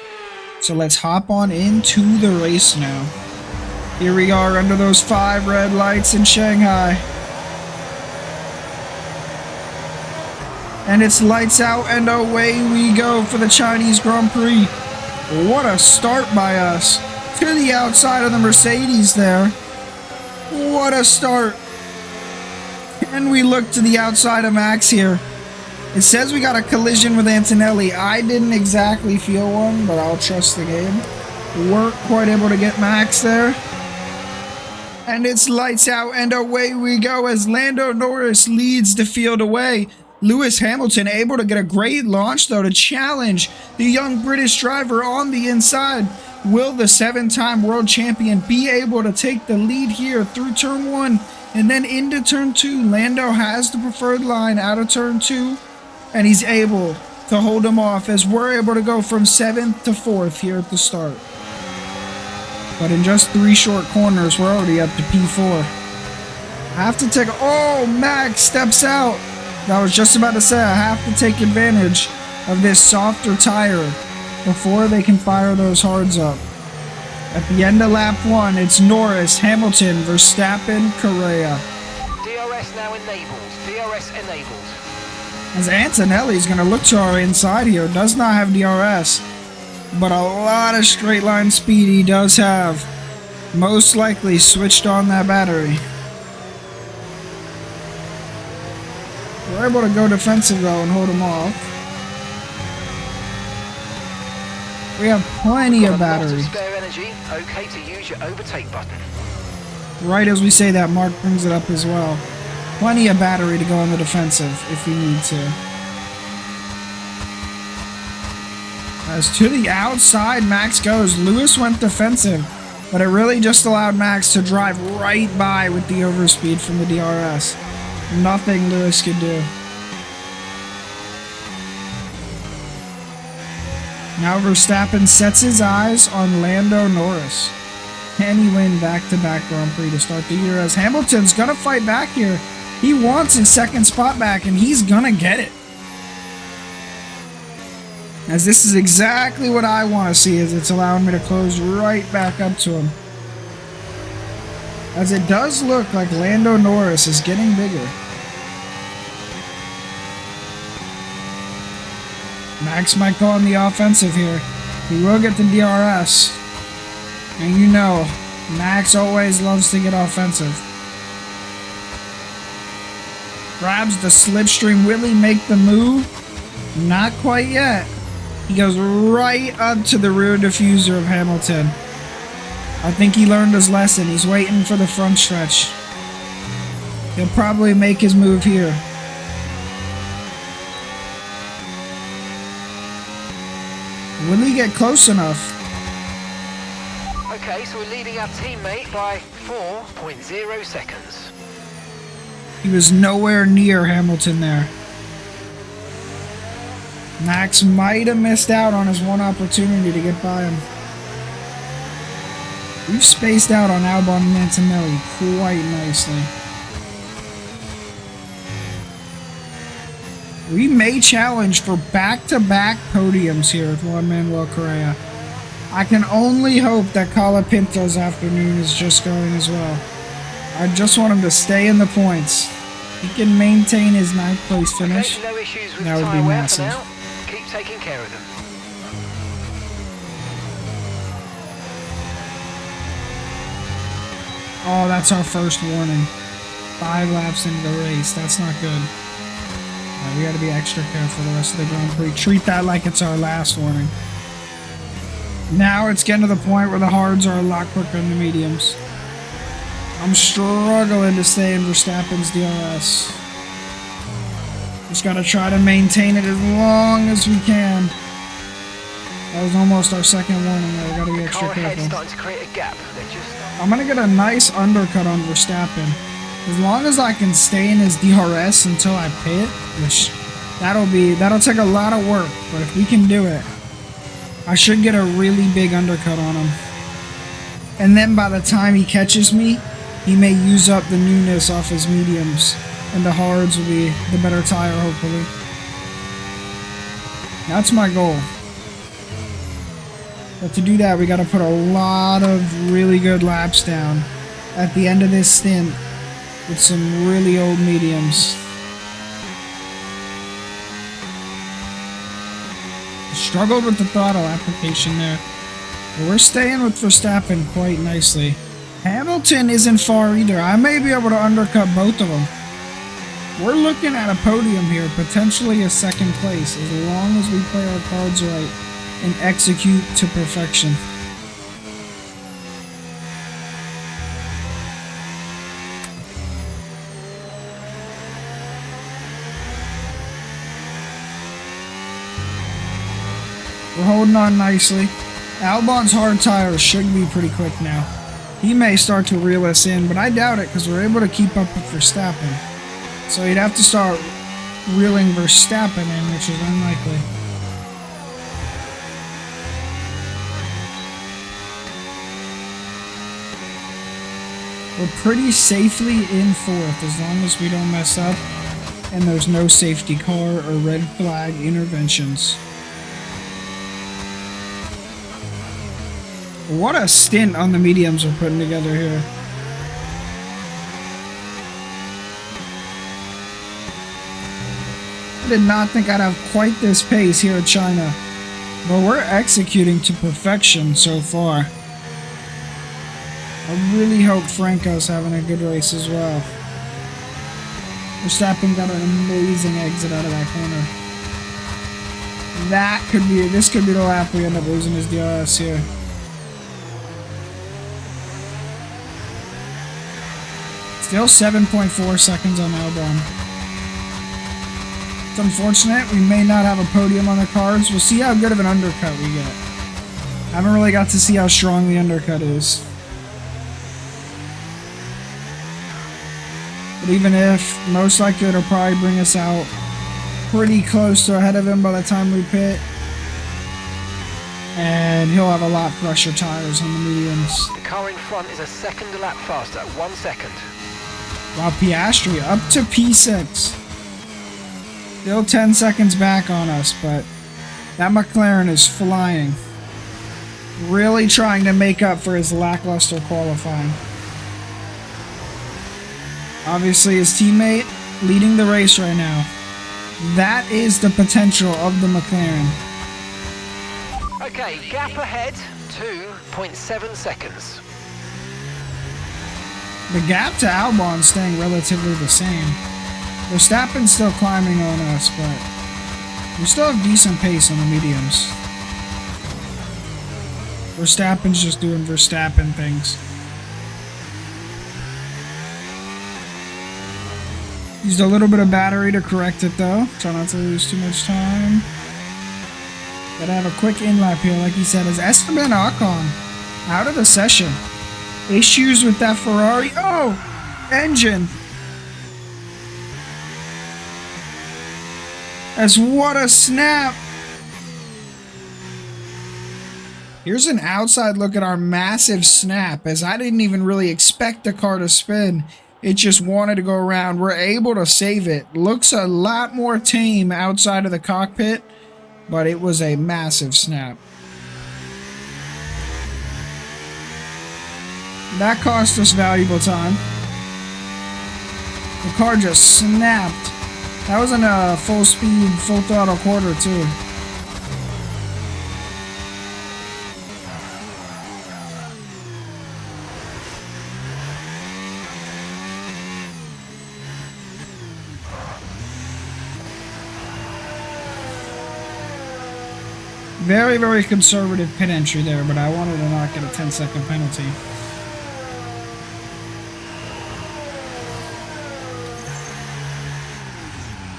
Speaker 1: So let's hop on into the race now. Here we are under those 5 red lights in Shanghai. And it's lights out and away we go for the Chinese Grand Prix. What a start by us. To the outside of the Mercedes there. What a start. And we look to the outside of Max here. It says we got a collision with Antonelli. I didn't exactly feel one, but I'll trust the game. Weren't quite able to get Max there. And it's lights out and away we go as Lando Norris leads the field away. Lewis Hamilton able to get a great launch though to challenge the young British driver on the inside. Will the 7-time world champion be able to take the lead here through turn 1 and then into turn 2? Lando has the preferred line out of turn 2 and he's able to hold him off as we're able to go from 7th to 4th here at the start. But in just 3 short corners, we're already up to P4. I have to take... Oh, Max steps out. I was just about to say I have to take advantage of this softer tire before they can fire those hards up. At the end of lap 1, it's Norris, Hamilton, Verstappen, Correa.
Speaker 4: DRS now enabled. DRS enabled.
Speaker 1: As Antonelli's going to look to our inside here, does not have DRS, but a lot of straight line speed he does have. Most likely switched on that battery. We're able to go defensive though and hold them off. We have plenty of battery.
Speaker 4: Spare energy. Okay to use your overtake button.
Speaker 1: Right as we say that, Mark brings it up as well. Plenty of battery to go on the defensive if we need to. As to the outside Max goes, Lewis went defensive, but it really just allowed Max to drive right by with the overspeed from the DRS. Nothing Lewis could do. Now Verstappen sets his eyes on Lando Norris. Can he win back-to-back Grand Prix to start the year, as Hamilton's gonna fight back here. He wants his second spot back, and he's gonna get it. As this is exactly what I want to see, as it's allowing me to close right back up to him. As it does look like Lando Norris is getting bigger. Max might go on the offensive here. He will get the DRS. And you know, Max always loves to get offensive. Grabs the slipstream. Will he make the move? Not quite yet. He goes right up to the rear diffuser of Hamilton. I think he learned his lesson. He's waiting for the front stretch. He'll probably make his move here. Will he get close enough?
Speaker 4: Okay, so we're leading our teammate by 4.0 seconds.
Speaker 1: He was nowhere near Hamilton there. Max might have missed out on his one opportunity to get by him. We've spaced out on Albon and Antonelli quite nicely. We may challenge for back-to-back podiums here with Juan Manuel Correa. I can only hope that Colapinto's afternoon is just going as well. I just want him to stay in the points. He can maintain his 9th place finish.
Speaker 4: Okay, no issues with
Speaker 1: That would be
Speaker 4: tyre wear
Speaker 1: massive.
Speaker 4: for now. Keep taking care of them.
Speaker 1: Oh, that's our first warning. 5 laps into the race. That's not good. We got to be extra careful the rest of the Grand Prix. Treat that like it's our last warning. Now it's getting to the point where the hards are a lot quicker than the mediums. I'm struggling to stay in Verstappen's DRS. Just got to try to maintain it as long as we can. That was almost our second warning there. We got to be extra
Speaker 4: Car ahead
Speaker 1: careful.
Speaker 4: starting to create a gap. They're just
Speaker 1: I'm going to get a nice undercut on Verstappen. As long as I can stay in his DRS until I pit, which that'll take a lot of work, but if we can do it, I should get a really big undercut on him. And then by the time he catches me, he may use up the newness off his mediums, and the hards will be the better tire, hopefully. That's my goal. But to do that, we got to put a lot of really good laps down at the end of this stint with some really old mediums. Struggled with the throttle application there. But we're staying with Verstappen quite nicely. Hamilton isn't far either. I may be able to undercut both of them. We're looking at a podium here, potentially a 2nd place, as long as we play our cards right and execute to perfection. We're holding on nicely. Albon's hard tires should be pretty quick now. He may start to reel us in, but I doubt it because we're able to keep up with Verstappen. So you'd have to start reeling Verstappen in, which is unlikely. We're pretty safely in 4th as long as we don't mess up and there's no safety car or red flag interventions. What a stint on the mediums we're putting together here. I did not think I'd have quite this pace here in China, but we're executing to perfection so far. I really hope Franco's having a good race as well. Verstappen got an amazing exit out of that corner. This could be the lap we end up losing his DRS here. Still 7.4 seconds on Albon. It's unfortunate. We may not have a podium on the cards. We'll see how good of an undercut we get. I haven't really got to see how strong the undercut is. But even if, most likely it'll probably bring us out pretty close to ahead of him by the time we pit. And he'll have a lot fresher tires on the mediums.
Speaker 4: The car in front is a second a lap faster, 1 second.
Speaker 1: Wow, Piastri up to P6. Still 10 seconds back on us, but that McLaren is flying. Really trying to make up for his lackluster qualifying. Obviously his teammate leading the race right now. That is the potential of the McLaren.
Speaker 4: Okay, gap ahead, 2.7 seconds.
Speaker 1: The gap to Albon staying relatively the same. Verstappen's still climbing on us, but we still have decent pace on the mediums. Verstappen's just doing Verstappen things. Used a little bit of battery to correct it though. Try not to lose too much time. Gotta have a quick in-lap here, like he said. Is Esteban Ocon out of the session? Issues with that Ferrari. Oh! Engine! As what a snap! Here's an outside look at our massive snap, as I didn't even really expect the car to spin. It just wanted to go around. We're able to save it. Looks a lot more tame outside of the cockpit, but it was a massive snap. That cost us valuable time. The car just snapped. That was in a full speed, full throttle quarter too. Very, very conservative pit entry there, but I wanted to not get a 10-second penalty.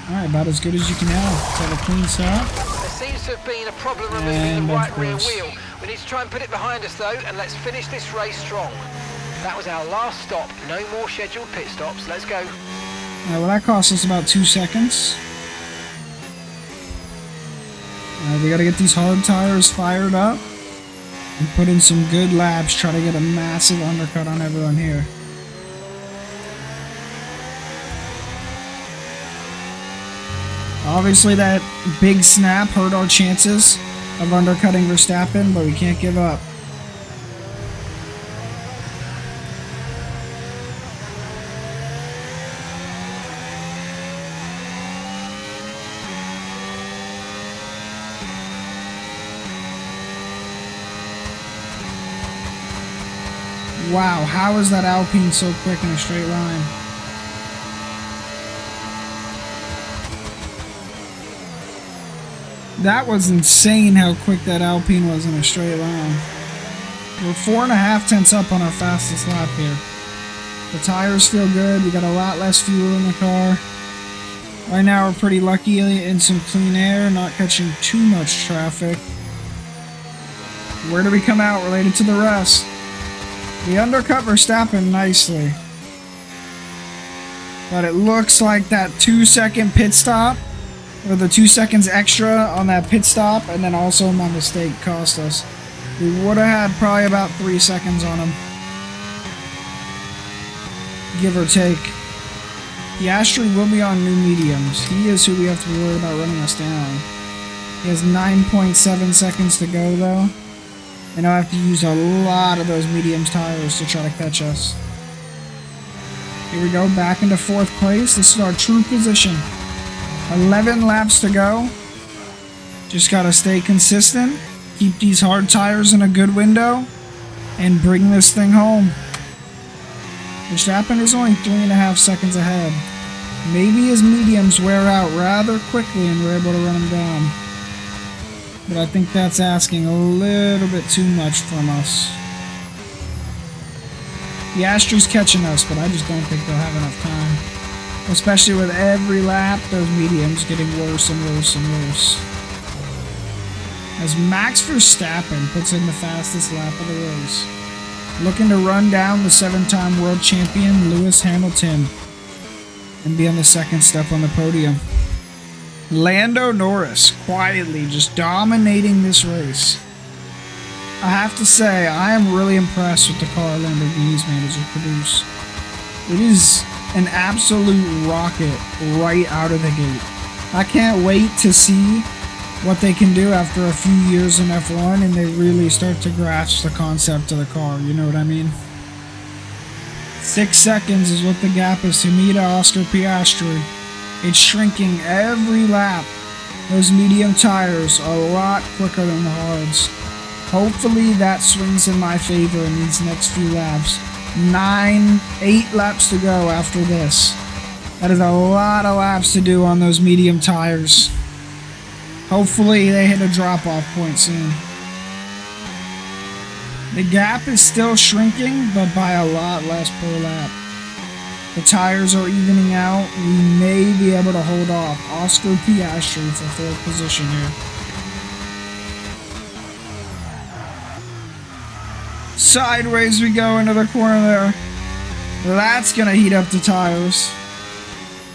Speaker 1: Alright, about as good as you can have. Let's have a clean stop.
Speaker 4: There seems to have been a problem removing the right rear wheel. We need to try and put it behind us though, and let's finish this race strong. That was our last stop. No more scheduled pit stops. Let's go.
Speaker 1: Well, that cost us about 2 seconds. We gotta get these hard tires fired up and put in some good laps, try to get a massive undercut on everyone here. Obviously that big snap hurt our chances of undercutting Verstappen, but we can't give up. Wow, how is that Alpine so quick in a straight line? That was insane how quick that Alpine was in a straight line. We're 4.5 tenths up on our fastest lap here. The tires feel good, we got a lot less fuel in the car. Right now we're pretty lucky in some clean air, not catching too much traffic. Where do we come out related to the rest? We undercut Verstappen nicely. But it looks like that 2-second pit stop, or the 2 seconds extra on that pit stop, and then also my mistake cost us. We would have had probably about 3 seconds on him. Give or take. Piastri will be on new mediums. He is who we have to be worried about running us down. He has 9.7 seconds to go though. And I'll have to use a lot of those mediums tires to try to catch us. Here we go, back into 4th place. This is our true position. 11 laps to go. Just gotta stay consistent, keep these hard tires in a good window, and bring this thing home. Verstappen is only 3.5 seconds ahead. Maybe his mediums wear out rather quickly and we're able to run him down. But I think that's asking a little bit too much from us. The Piastri's catching us, but I just don't think they'll have enough time. Especially with every lap, those mediums getting worse and worse and worse. As Max Verstappen puts in the fastest lap of the race. Looking to run down the 7-time world champion Lewis Hamilton and be on the second step on the podium. Lando Norris quietly just dominating this race. I have to say, I am really impressed with the car Lamborghini's managed to produce. It is an absolute rocket right out of the gate. I can't wait to see what they can do after a few years in F1 and they really start to grasp the concept of the car, you know what I mean? 6 seconds is what the gap is to me to Oscar Piastri. It's shrinking every lap. Those medium tires are a lot quicker than the hards. Hopefully that swings in my favor in these next few laps. 8 laps to go after this. That is a lot of laps to do on those medium tires. Hopefully they hit a drop-off point soon. The gap is still shrinking, but by a lot less per lap. The tires are evening out. We may be able to hold off Oscar Piastri for 4th position here. Sideways we go into the corner there. That's going to heat up the tires.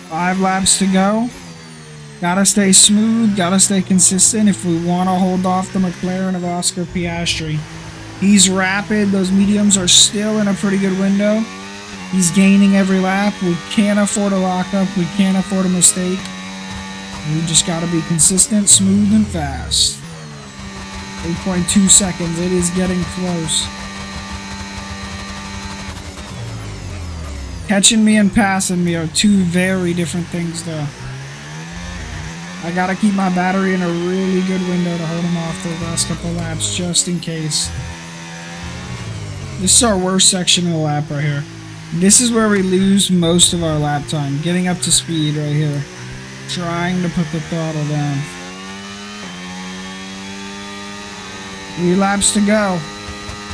Speaker 1: 5 laps to go. Gotta stay smooth, gotta stay consistent if we want to hold off the McLaren of Oscar Piastri. He's rapid, those mediums are still in a pretty good window. He's gaining every lap. We can't afford a lockup, we can't afford a mistake. We just gotta be consistent, smooth, and fast. 8.2 seconds, it is getting close. Catching me and passing me are two very different things though. I gotta keep my battery in a really good window to hold him off the last couple laps, just in case. This is our worst section of the lap right here. This is where we lose most of our lap time, getting up to speed right here. Trying to put the throttle down. 3 laps to go.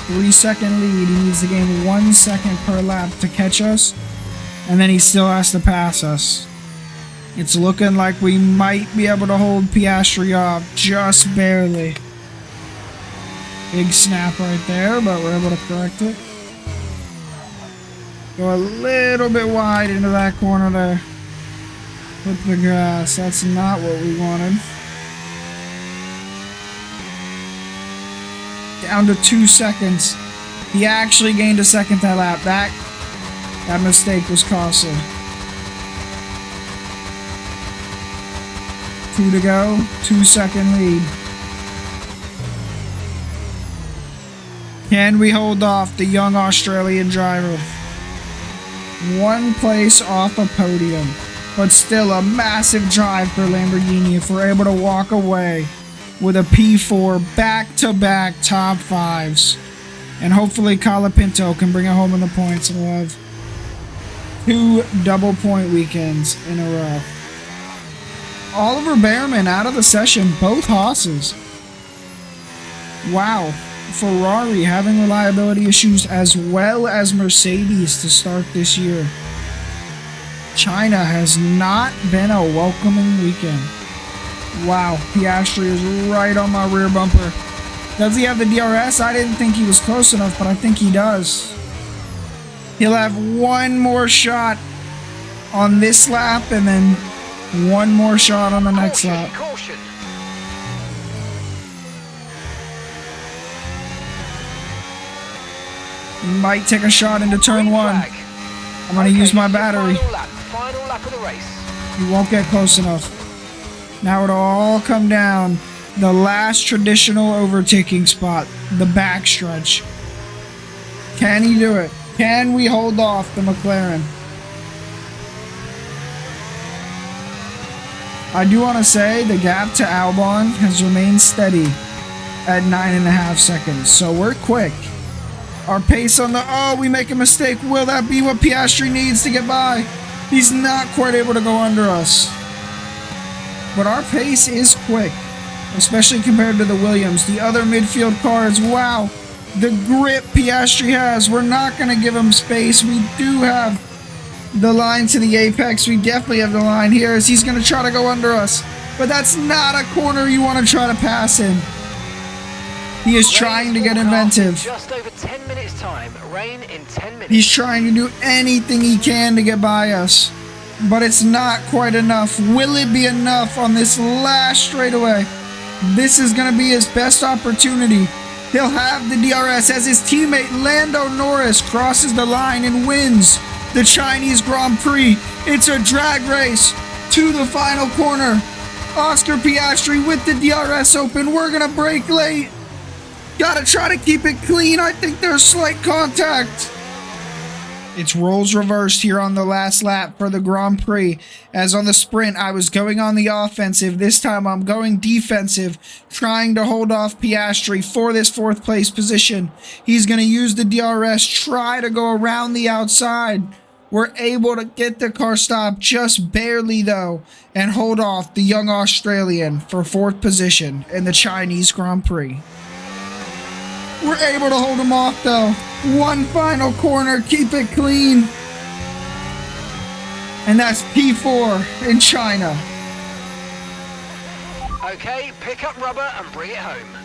Speaker 1: 3-second lead. He needs to gain 1 second per lap to catch us, and then he still has to pass us. It's looking like we might be able to hold Piastri off, just barely. Big snap right there, but we're able to correct it. Go a little bit wide into that corner there. With the grass, that's not what we wanted. Down to 2 seconds. He actually gained a second that lap. That mistake was costly. 2 to go, 2-second lead. Can we hold off the young Australian driver? 1 place off a podium, but still a massive drive for Lamborghini if we're able to walk away with a P4 back-to-back top 5s. And hopefully Colapinto can bring it home in the points and we'll have 2 double-point weekends in a row. Oliver Behrman out of the session, both Haas's. Wow, Ferrari having reliability issues as well as Mercedes to start this year. China has not been a welcoming weekend. Wow, Piastri is right on my rear bumper. Does he have the DRS? I didn't think he was close enough, but I think he does. He'll have 1 more shot on this lap and then 1 more shot on the next lap.
Speaker 4: Caution.
Speaker 1: He might take a shot into turn 1. I'm going to use my battery.
Speaker 4: Final lap of the race.
Speaker 1: He won't get close enough. Now it'll all come down. The last traditional overtaking spot, the backstretch. Can he do it? Can we hold off the McLaren? I do want to say the gap to Albon has remained steady at 9.5 seconds, so we're quick. Our pace on the... Oh, we make a mistake. Will that be what Piastri needs to get by? He's not quite able to go under us. But our pace is quick, especially compared to the Williams. The other midfield cars, wow. The grip Piastri has, we're not going to give him space. We do have the line to the apex. We definitely have the line here as he's going to try to go under us. But that's not a corner you want to try to pass him. He is trying to get inventive.
Speaker 4: Just over 10 minutes time. Rain in 10 minutes.
Speaker 1: He's trying to do anything he can to get by us. But it's not quite enough. Will it be enough on this last straightaway? This is going to be his best opportunity. He'll have the DRS as his teammate Lando Norris crosses the line and wins the Chinese Grand Prix. It's a drag race to the final corner. Oscar Piastri with the DRS open. We're going to brake late. Gotta try to keep it clean. I think there's slight contact. It's roles reversed here on the last lap for the Grand Prix. As on the sprint, I was going on the offensive. This time I'm going defensive, trying to hold off Piastri for this 4th place position. He's going to use the DRS, try to go around the outside. We're able to get the car stopped just barely though, and hold off the young Australian for 4th position in the Chinese Grand Prix. We're able to hold him off though. One final corner, keep it clean. And that's P4 in China.
Speaker 4: Okay, pick up rubber and bring it home.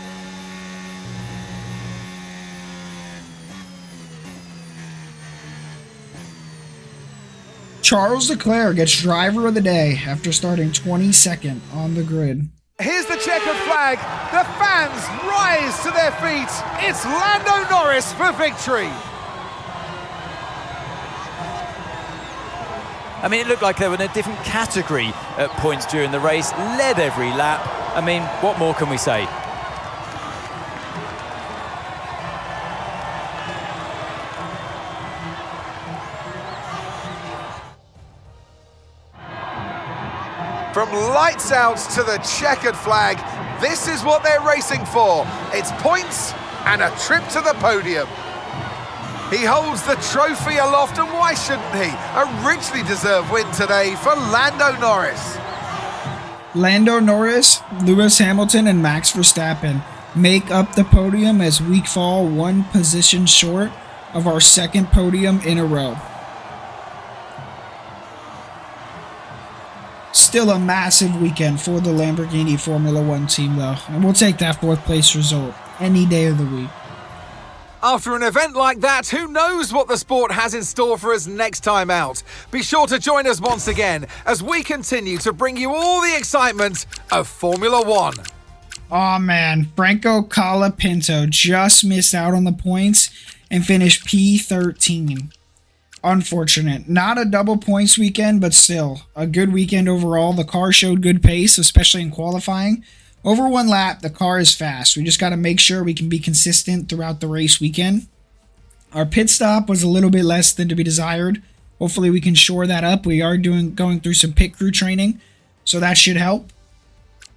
Speaker 1: Charles Leclerc gets driver of the day after starting 22nd on the grid.
Speaker 3: Here's the checkered flag. The fans rise to their feet. It's Lando Norris for victory.
Speaker 5: I mean, it looked like they were in a different category at points during the race, led every lap. I mean, what more can we say?
Speaker 3: From lights out to the checkered flag, this is what they're racing for. It's points and a trip to the podium. He holds the trophy aloft, and why shouldn't he? A richly deserved win today for Lando Norris.
Speaker 1: Lando Norris, Lewis Hamilton, and Max Verstappen make up the podium as we fall 1 position short of our 2nd podium in a row. Still a massive weekend for the Lamborghini Formula 1 team though, and we'll take that 4th place result any day of the week.
Speaker 3: After an event like that, who knows what the sport has in store for us next time out? Be sure to join us once again as we continue to bring you all the excitement of Formula 1.
Speaker 1: Oh man, Franco Colapinto just missed out on the points and finished P13. Unfortunate. Not a double points weekend, but still a good weekend overall. The car showed good pace, especially in qualifying. Over 1 lap, the car is fast. We just got to make sure we can be consistent throughout the race weekend. Our pit stop was a little bit less than to be desired. Hopefully we can shore that up. We are going through some pit crew training, so that should help.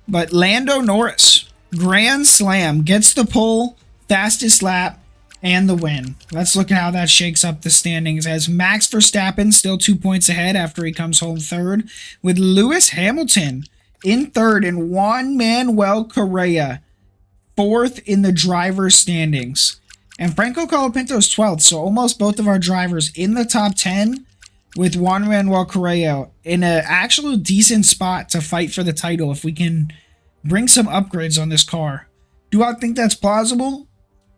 Speaker 1: But Lando Norris, Grand Slam, gets the pole, fastest lap, and the win. Let's look at how that shakes up the standings as Max Verstappen still 2 points ahead after he comes home 3rd, with Lewis Hamilton in 3rd and Juan Manuel Correa 4th in the driver's standings. And Franco Colapinto is 12th, so almost both of our drivers in the top 10, with Juan Manuel Correa in an actual decent spot to fight for the title if we can bring some upgrades on this car. Do I think that's plausible?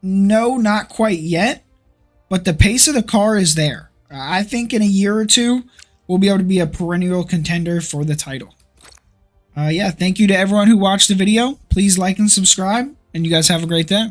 Speaker 1: No, not quite yet, but the pace of the car is there. I think in a year or two, we'll be able to be a perennial contender for the title. Yeah, thank you to everyone who watched the video. Please like and subscribe, and you guys have a great day.